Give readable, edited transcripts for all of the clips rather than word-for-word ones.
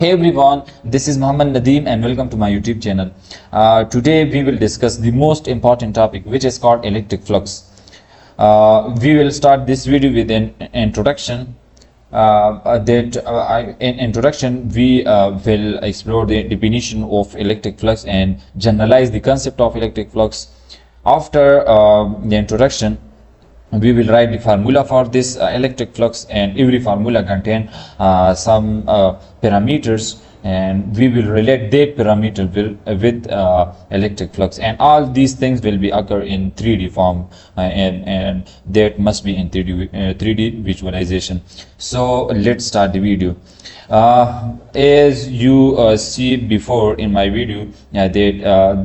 Hey everyone, this is Muhammad Nadeem and welcome to my YouTube channel. Today we will discuss the most important topic, which is called electric flux. We will start this video with an introduction. In introduction we will explore the definition of electric flux and generalize the concept of electric flux. After the introduction, we will write the formula for this electric flux, and every formula contain some parameters, and we will relate that parameter with electric flux, and all these things will be occur in 3D form, and that must be in 3D visualization. So let's start the video. As you see before in my video, that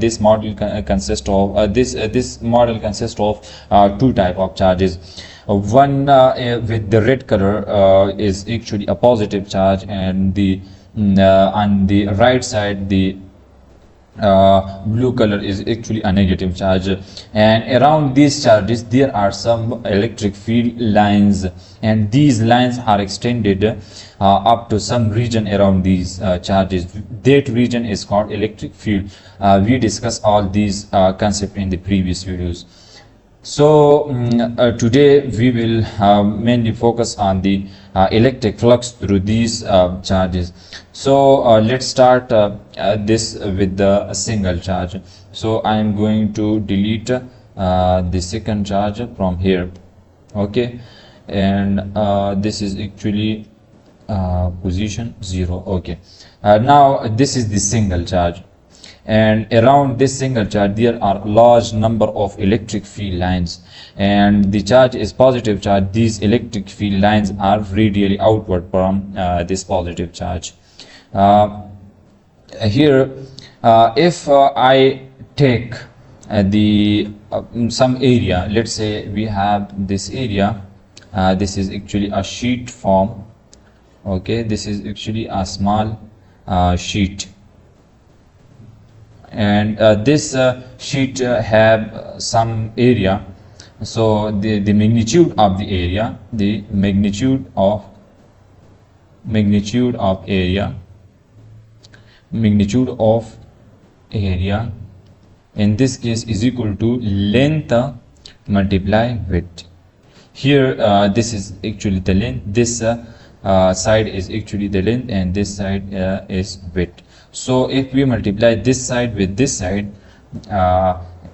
this model consists of this model consists of two type of charges. One with the red color is actually a positive charge, and the on the right side the blue color is actually a negative charge, and around these charges there are some electric field lines, and these lines are extended up to some region around these charges. That region is called electric field. We discussed all these concepts in the previous videos. So today we will mainly focus on the electric flux through these charges. So let's start this with the single charge. So I am going to delete the second charge from here. Okay, and this is actually position 0. Okay, now this is the single charge, and around this single charge there are large number of electric field lines, and the charge is positive charge. These electric field lines are radially outward from this positive charge. Here if I take the some area, let's say we have this area, this is actually a sheet form. Okay, this is actually a small sheet, and this sheet have some area. So the magnitude of the area, the magnitude of area in this case is equal to length multiply width. Here this is actually the length, this side is actually the length, and this side is width. So if we multiply this side with this side,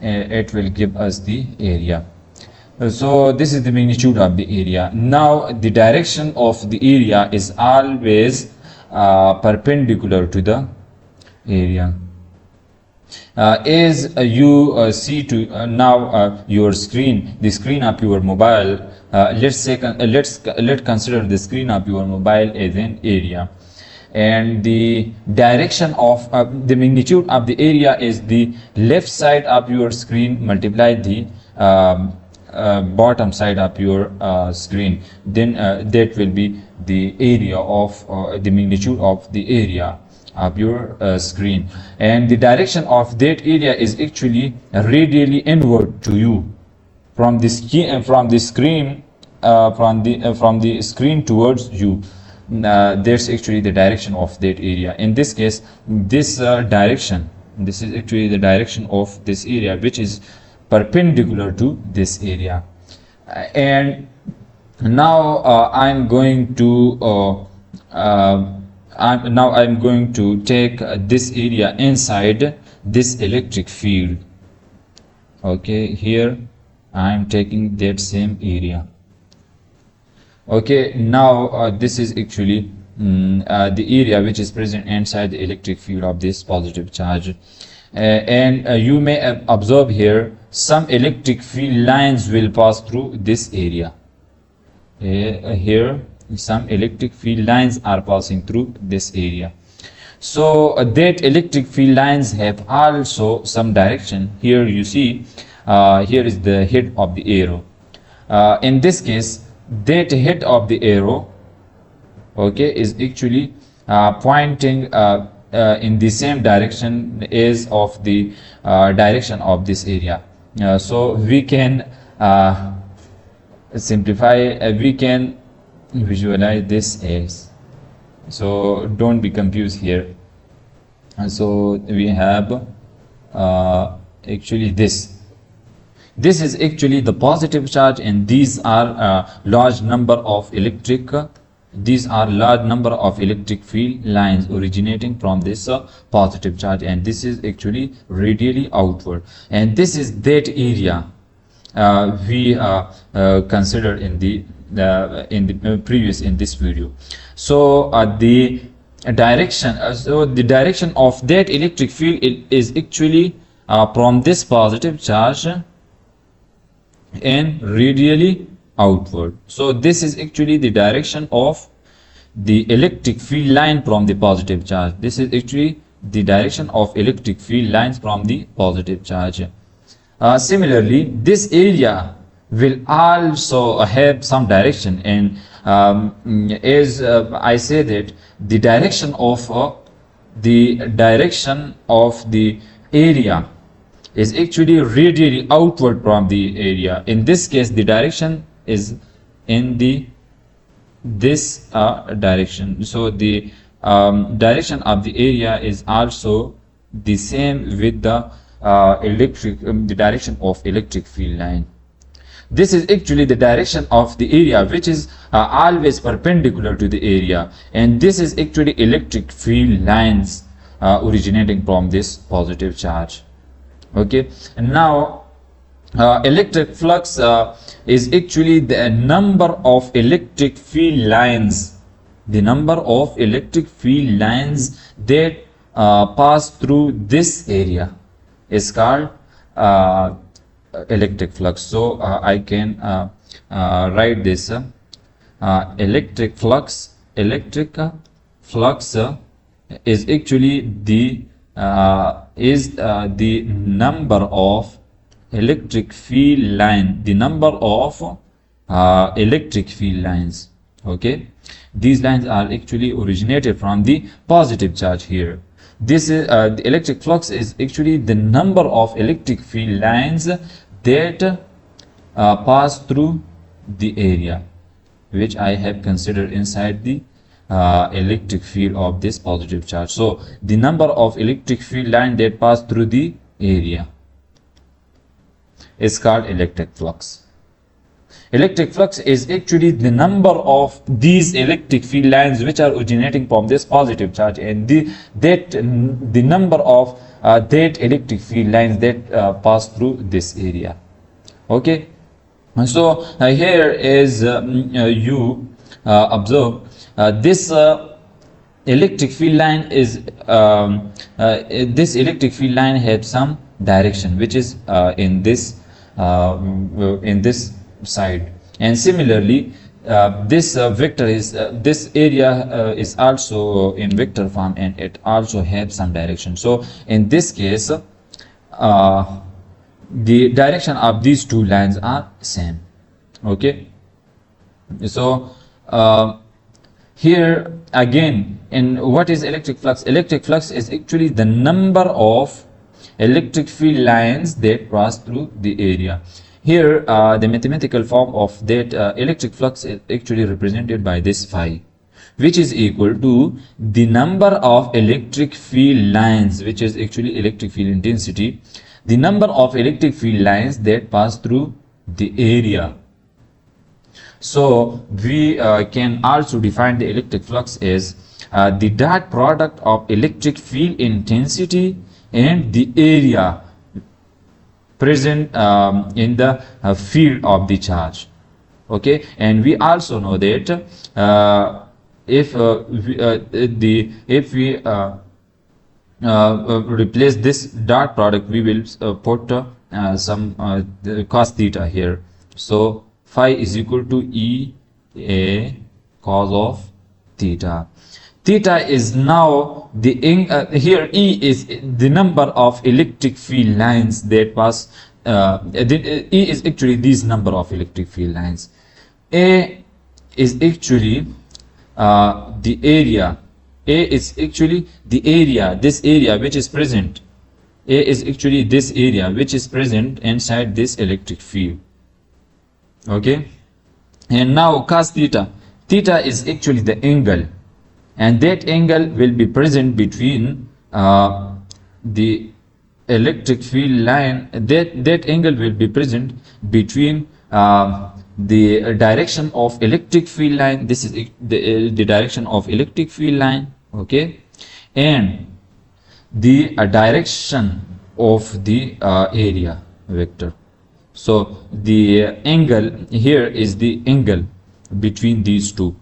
it will give us the area. So this is the magnitude of the area. Now the direction of the area is always perpendicular to the area. As you see to now your screen, the screen of your mobile, let's consider the screen of your mobile as an area, and the direction of the magnitude of the area is the left side of your screen multiply the bottom side of your screen. Then that will be the area of the magnitude of the area of your screen, and the direction of that area is actually radially inward to you from the screen towards you. That's actually the direction of that area. In this case, this direction, this is actually the direction of this area, which is perpendicular to this area. And now I'm going to take this area inside this electric field. Okay, here I'm taking that same area. Okay, now this is actually the area which is present inside the electric field of this positive charge, and you may observe here some electric field lines will pass through this area. Here some electric field lines are passing through this area. So that electric field lines have also some direction. Here you see here is the head of the arrow. In this case, that head of the arrow, okay, is actually pointing in the same direction as of the direction of this area. So we can simplify, we can visualize this as so don't be confused here. So we have actually this is actually the positive charge, and these are large number of electric field lines originating from this positive charge, and this is actually radially outward, and this is that area we considered in the previous in this video. So the direction of that electric field is actually from this positive charge and radially outward. So this is actually the direction of the electric field line from the positive charge. This is actually the direction of electric field lines from the positive charge. Similarly, this area will also have some direction, and as I say that the direction of the area is actually radially outward from the area. In this case, the direction is in this direction. So the direction of the area is also the same with the the direction of electric field line. This is actually the direction of the area, which is always perpendicular to the area, and this is actually electric field lines originating from this positive charge. Okay, and now electric flux is actually the number of electric field lines, that pass through this area is called electric flux. So I can write this electric flux is actually the number of electric field lines, okay. These lines are actually originated from the positive charge here. This is the electric flux is actually the number of electric field lines that pass through the area which I have considered inside the electric field of this positive charge. So the number of electric field lines that pass through the area is called electric flux. Electric flux is actually the number of these electric field lines which are originating from this positive charge, and the number of that electric field lines that pass through this area. Okay, so here is you observe this electric field line is this electric field line has some direction which is in this side, and similarly this vector is this area is also in vector form, and it also has some direction. So in this case the direction of these two lines are same. Okay, so here again, in what is electric flux? Electric flux is actually the number of electric field lines that pass through the area. Here the mathematical form of that electric flux is actually represented by this phi, which is equal to the number of electric field lines, which is actually electric field intensity, the number of electric field lines that pass through the area. So we can also define the electric flux as the dot product of electric field intensity and the area present in the field of the charge. Okay, and we also know that if we replace this dot product, we will put some cos theta here. So phi is equal to E A cos of theta. Theta is now the here E is the number of electric field lines that pass. E is actually this number of electric field lines. A is actually the area. A is actually the area, this area which is present. A is actually this area which is present inside this electric field. Okay, and now cos theta. Theta is actually the angle. and that angle will be present between the electric field line. That angle will be present between the direction of electric field line. This is the direction of electric field line, okay, and the direction of the area vector. So the angle here is the angle between these two,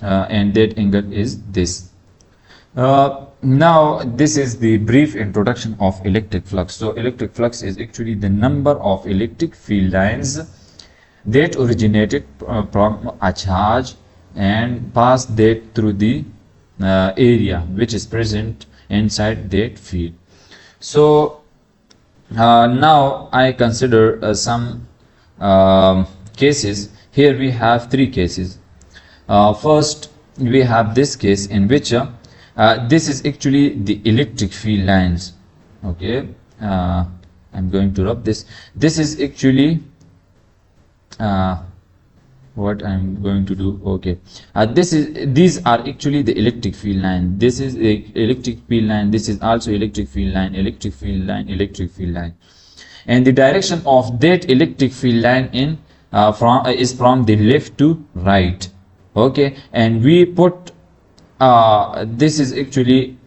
and that angle is this. Now this is the brief introduction of electric flux. So electric flux is actually the number of electric field lines that originated from a charge and passed that through the area which is present inside that field. So now I consider some cases. Here we have three cases. First, we have this case in which this is actually the electric field lines. Okay, I'm going to rub this. This is actually what I'm going to do. Okay, these are actually the electric field line. This is the electric field line. This is also electric field line, electric field line, electric field line, and the direction of that electric field line is from the left to right. Okay, and we put this is actually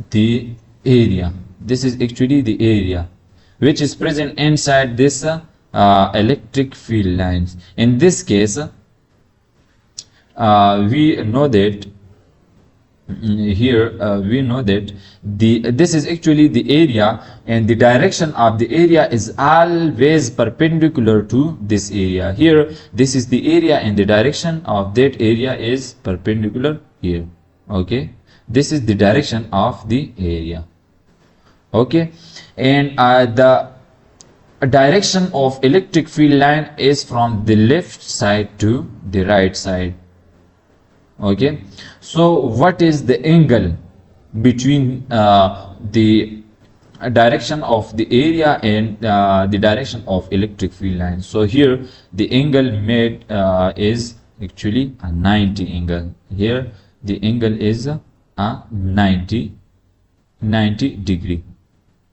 the area. This is actually the area which is present inside this electric field lines. In this case, we know that here we know that this is actually the area, and the direction of the area is always perpendicular to this area. Here this is the area, and the direction of that area is perpendicular here. Okay, this is the direction of the area. Okay, and the direction of electric field line is from the left side to the right side. Okay, so what is the angle between the direction of the area and the direction of electric field line? So here the angle made is actually a 90 angle. Here the angle is a 90 degree.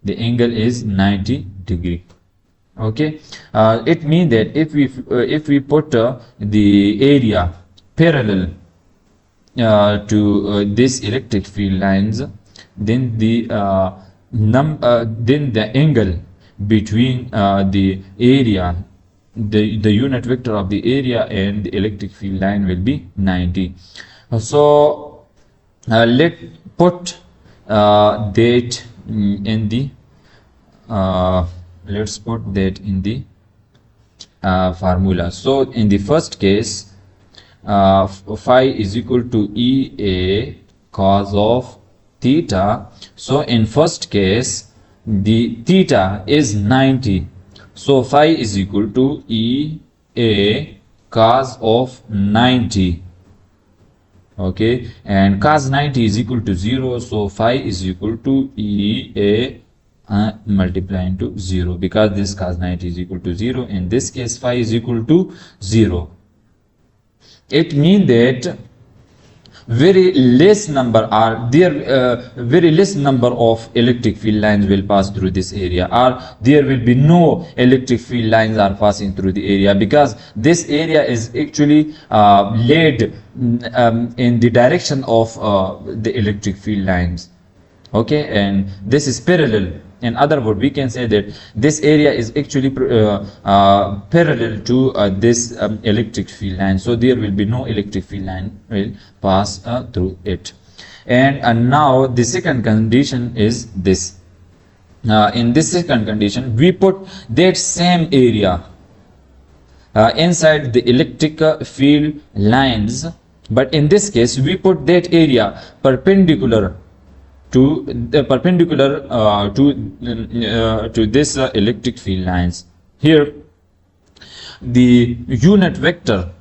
The angle is 90 degree. Okay, it means that if we put the area parallel to this electric field lines, then the angle between the area, the unit vector of the area and the electric field line will be 90. So let's put that in the let's put that in the formula. So in the first case, phi is equal to EA cos of theta. So in first case the theta is 90, so phi is equal to EA cos of 90. Okay, and cos 90 is equal to 0, so phi is equal to EA multiplying to 0, because this cos 90 is equal to 0. In this case phi is equal to 0. It means that very less number of electric field lines will pass through this area, or there will be no electric field lines are passing through the area, because this area is actually laid in the direction of the electric field lines. Okay, and this is parallel. In other words, we can say that this area is actually parallel to this electric field line, so there will be no electric field line will pass through it. And now the second condition is this. In this second condition, we put that same area inside the electric field lines, but in this case we put that area perpendicular to this electric field lines. Here the unit vector,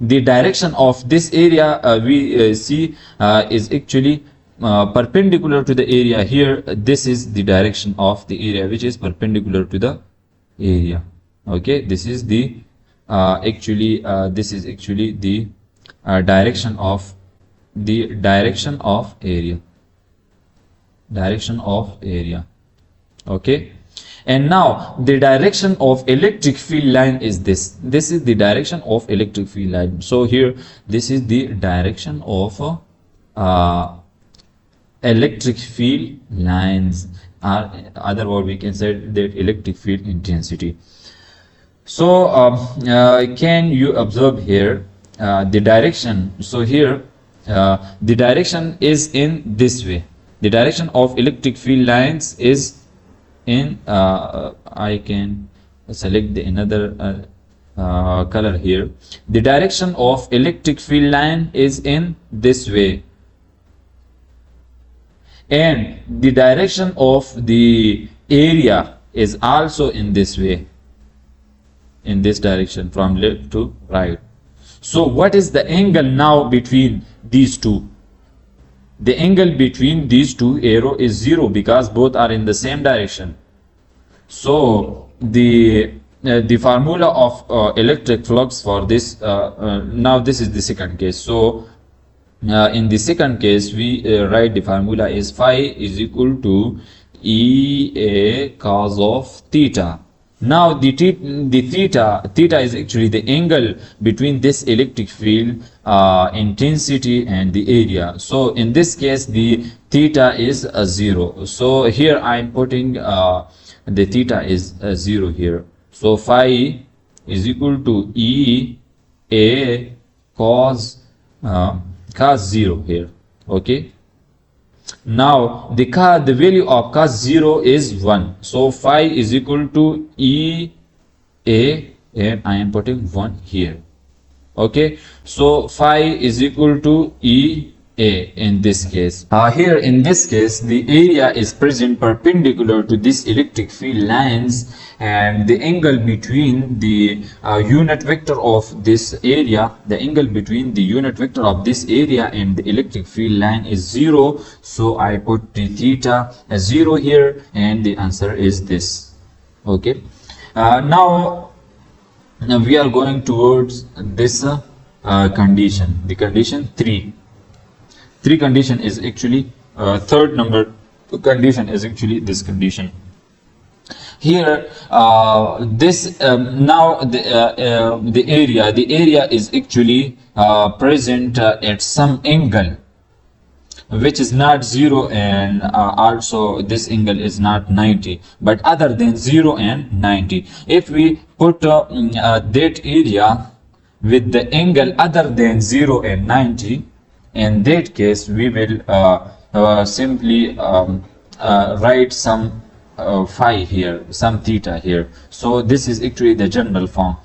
the direction of this area we see is actually perpendicular to the area. Here this is the direction of the area which is perpendicular to the area. Okay, this is the this is actually the direction of the direction of area. Direction of area. Okay. And now the direction of electric field line is this. This is the direction of electric field line. So here, this is the direction of electric field lines. Other word, we can say that electric field intensity. So can you observe here the direction? So here the direction is in this way. The direction of electric field lines is in I can select the another color here. The direction of electric field line is in this way, and the direction of the area is also in this way, in this direction from left to right. So what is the angle now between these two? The angle between these two arrow is 0 because both are in the same direction. So the formula of electric flux for this now this is the second case. So in the second case, we write the formula is phi is equal to Ea cos of theta. Now the theta is actually the angle between this electric field intensity and the area. So in this case, the theta is 0. So here I am putting the theta is 0 here. So phi is equal to Ea cos 0 here. Okay. Now the value of cos 0 is 1. So phi is equal to Ea, and I am putting 1 here. Okay. So phi is equal to Ea in this case. Here in this case, the area is present perpendicular to this electric field lines, and the angle between the unit vector of this area, the angle between the unit vector of this area and the electric field line is 0. So I put the theta as 0 here, and the answer is this. Okay. Now we are going towards this condition, the condition 3. Condition is actually third number condition is actually this condition. Here this now the area is actually present at some angle which is not 0, and also this angle is not 90, but other than 0 and 90. If we put that area with the angle other than 0 and 90, in that case we will simply write some phi here, some theta here. So this is actually the general form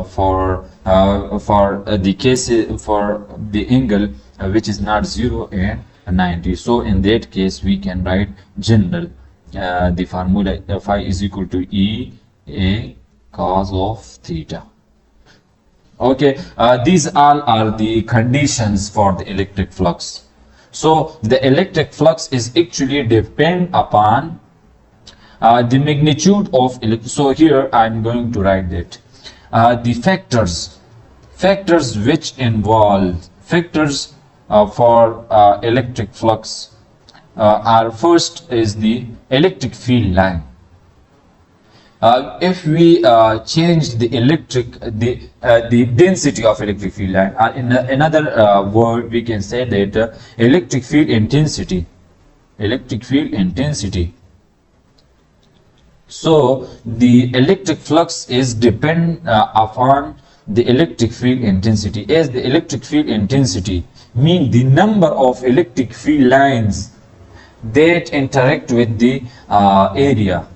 for the case for the angle which is not 0 and 90. So in that case we can write general the formula phi is equal to Ea cos of theta. Okay, these all are the conditions for the electric flux. So the electric flux is actually depend upon the magnitude of so here I am going to write that the factors which involve factors for electric flux are first is the electric field line. If we change the density of electric field line, in another word we can say that electric field intensity. So the electric flux is depend upon the electric field intensity, as the electric field intensity mean the number of electric field lines that interact with the area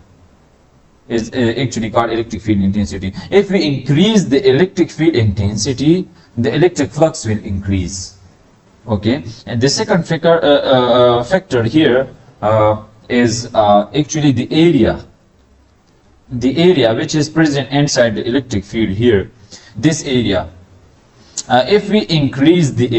is actually called electric field intensity. If we increase the electric field intensity, the electric flux will increase. Okay, and the second factor here is actually the area which is present inside the electric field here, this area. If we increase the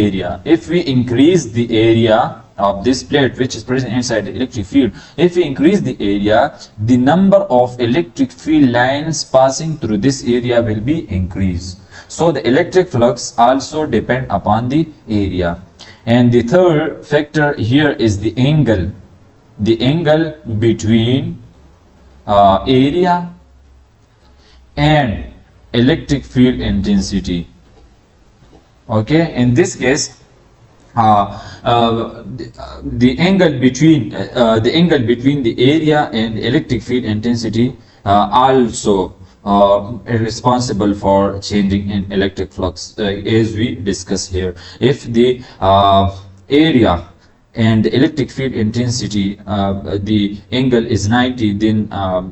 area of this plate which is present inside the electric field, if we increase the area, the number of electric field lines passing through this area will be increased. So the electric flux also depend upon the area. And the third factor here is the angle between area and electric field intensity. Okay, in this case, the angle between the area and electric field intensity also responsible for changing in electric flux, as we discuss here. If the area and the electric field intensity, the angle is 90, then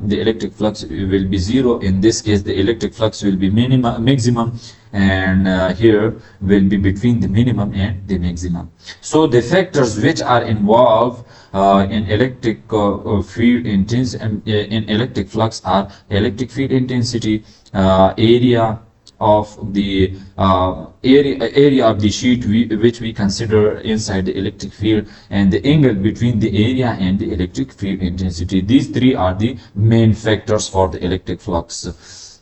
the electric flux will be 0. In this case, the electric flux will be maximum, and here will be between the minimum and the maximum. So the factors which are involved in electric field intensity in electric flux are electric field intensity, area of the area of the sheet which we consider inside the electric field, and the angle between the area and the electric field intensity. These three are the main factors for the electric flux.